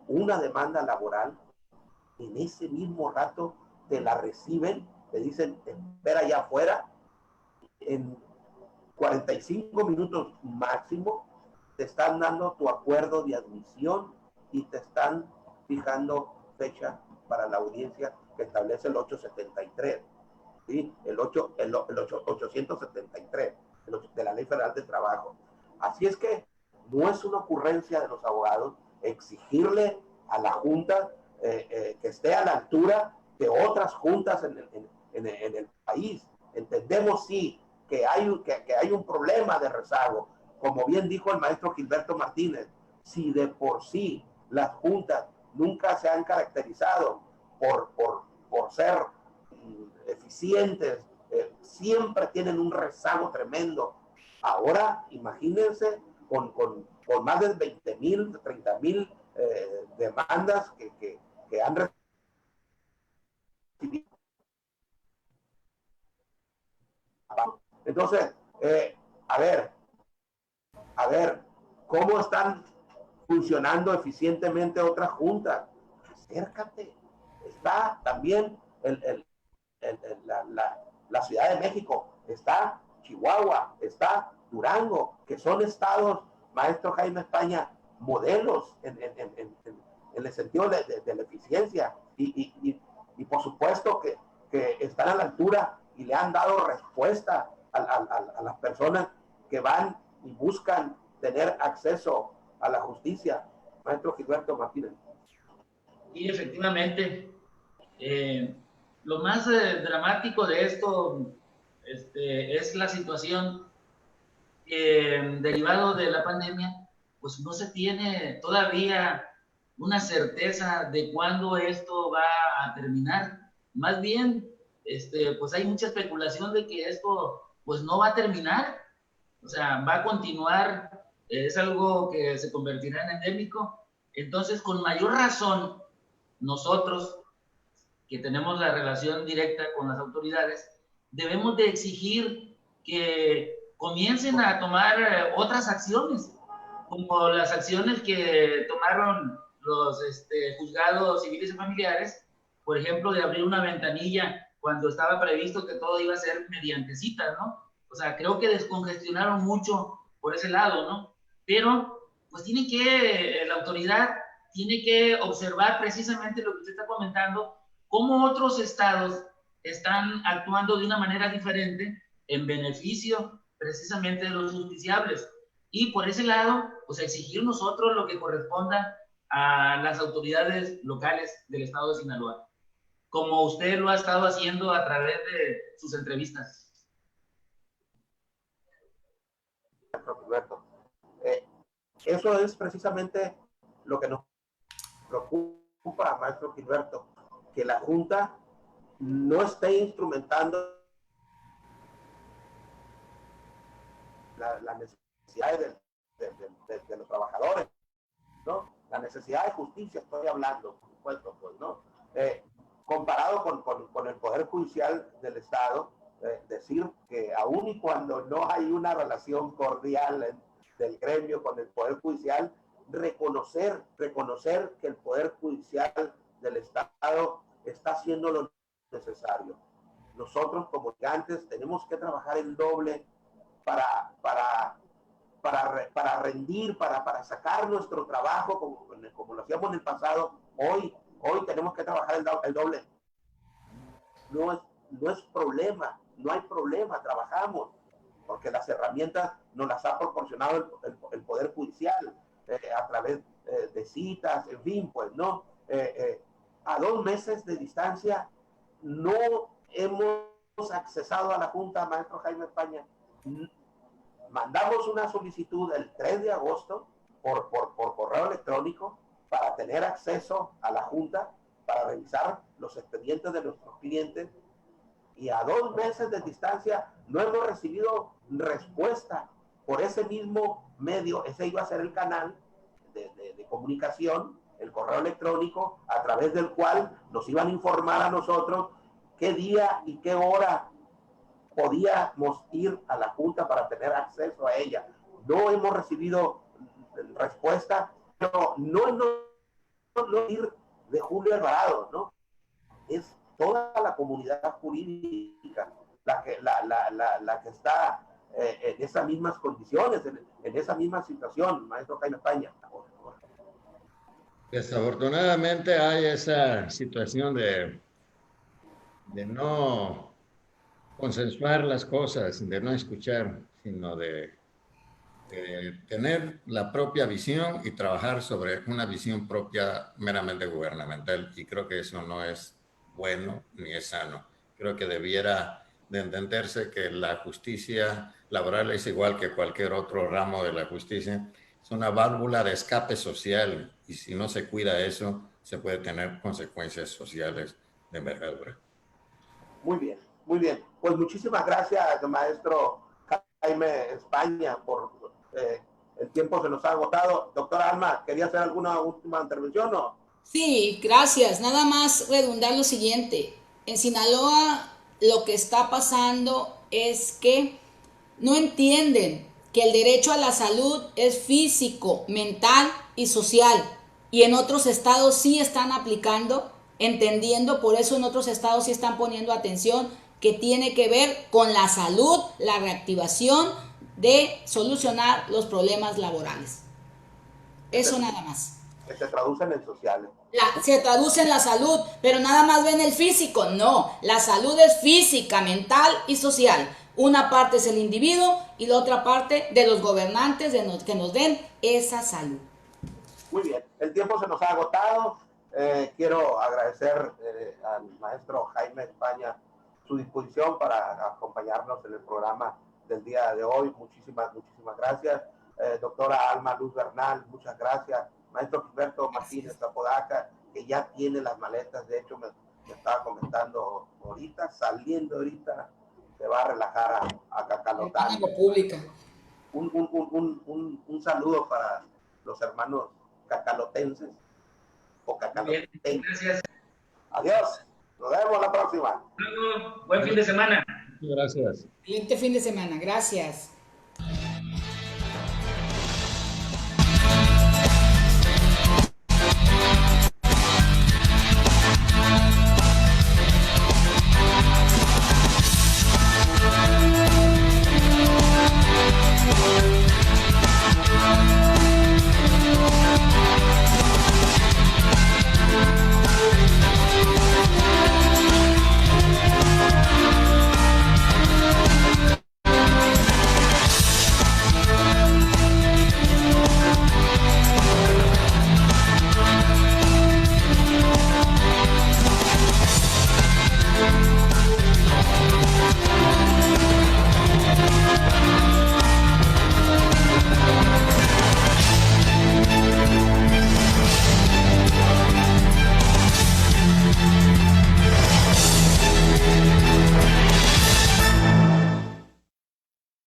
una demanda laboral, en ese mismo rato te la reciben, te dicen, espera allá afuera, en 45 minutos máximo, te están dando tu acuerdo de admisión y te están fijando fecha para la audiencia que establece el 873, ¿sí? el 873 de la Ley Federal de Trabajo. Así es que no es una ocurrencia de los abogados exigirle a la Junta que esté a la altura de otras juntas en el país. Entendemos, sí, que hay un problema de rezago. Como bien dijo el maestro Gilberto Martínez, si de por sí las juntas nunca se han caracterizado por ser eficientes, siempre tienen un rezago tremendo. Ahora, imagínense, con más de 20,000, 30,000 demandas que han recibido. Entonces, a ver, ¿cómo están funcionando eficientemente otras juntas? Acércate. Está también la Ciudad de México, está Chihuahua, está Durango, que son estados, maestro Jaime España, modelos en el sentido de la eficiencia y por supuesto que están a la altura y le han dado respuesta a las personas que van y buscan tener acceso a la justicia. Maestro Gilberto Martínez. Y efectivamente, lo más dramático de esto es la situación derivado de la pandemia, pues no se tiene todavía una certeza de cuándo esto va a terminar. Más bien, pues hay mucha especulación de que esto pues no va a terminar, o sea, va a continuar, es algo que se convertirá en endémico. Entonces, con mayor razón, nosotros, que tenemos la relación directa con las autoridades, debemos de exigir que comiencen a tomar otras acciones, como las acciones que tomaron los juzgados civiles y familiares, por ejemplo, de abrir una ventanilla cuando estaba previsto que todo iba a ser mediante citas, ¿no? O sea, creo que descongestionaron mucho por ese lado, ¿no? Pero, pues la autoridad tiene que observar precisamente lo que usted está comentando, cómo otros estados están actuando de una manera diferente en beneficio precisamente de los justiciables. Y por ese lado, pues exigir nosotros lo que corresponda a las autoridades locales del estado de Sinaloa, como usted lo ha estado haciendo a través de sus entrevistas. Roberto, eso es precisamente lo que nos preocupa, maestro Gilberto, que la Junta no esté instrumentando las necesidades de los trabajadores, ¿no? La necesidad de justicia estoy hablando, por supuesto, pues, ¿no? Comparado con el Poder Judicial del Estado, decir que aun y cuando no hay una relación cordial del gremio con el Poder Judicial, reconocer que el Poder Judicial del Estado está haciendo lo necesario. Nosotros como gigantes tenemos que trabajar el doble para rendir, para sacar nuestro trabajo como lo hacíamos en el pasado. Hoy tenemos que trabajar el doble. No es problema, no hay problema, trabajamos, porque las herramientas nos las ha proporcionado el Poder Judicial a través de citas, en fin, pues, ¿no? A 2 meses de distancia no hemos accesado a la Junta, maestro Jaime España. Mandamos una solicitud el 3 de agosto por correo electrónico para tener acceso a la Junta, para revisar los expedientes de nuestros clientes, y a 2 meses de distancia no hemos recibido respuesta por ese mismo medio. Ese iba a ser el canal de comunicación, el correo electrónico, a través del cual nos iban a informar a nosotros qué día y qué hora podíamos ir a la Junta para tener acceso a ella. No hemos recibido respuesta, pero no no ir de Julio Alvarado, ¿no? Es toda la comunidad jurídica la que está en esas mismas condiciones, en esa misma situación, maestro Jaime España. Desafortunadamente hay esa situación de no consensuar las cosas, de no escuchar, sino de tener la propia visión y trabajar sobre una visión propia meramente gubernamental. Y creo que eso no es bueno ni es sano. Creo que debiera de entenderse que la justicia laboral es igual que cualquier otro ramo de la justicia. Es una válvula de escape social y si no se cuida eso, se puede tener consecuencias sociales de envergadura. Muy bien, muy bien. Pues muchísimas gracias, maestro Jaime España, por el tiempo se nos ha agotado. Doctora Alma, ¿quería hacer alguna última intervención o? Sí, gracias. Nada más redundar lo siguiente. En Sinaloa lo que está pasando es que no entienden que el derecho a la salud es físico, mental y social. Y en otros estados sí están aplicando, entendiendo, por eso en otros estados sí están poniendo atención, que tiene que ver con la salud, la reactivación de solucionar los problemas laborales. Eso nada más. Que se traducen en sociales. Se traduce en la salud, pero nada más ven el físico. No, la salud es física, mental y social. Una parte es el individuo y la otra parte de los gobernantes que nos den esa salud. Muy bien, el tiempo se nos ha agotado. Quiero agradecer al maestro Jaime España su disposición para acompañarnos en el programa del día de hoy. Muchísimas gracias. Doctora Alma Luz Bernal, muchas gracias. Maestro Gilberto Martínez Apodaca, que ya tiene las maletas, de hecho me estaba comentando ahorita, saliendo ahorita, se va a relajar a Cacalotán. Un saludo para los hermanos cacalotenses o cacalotenses. Gracias. Adiós, nos vemos la próxima. Buen fin de semana. Gracias. Excelente fin de semana, gracias.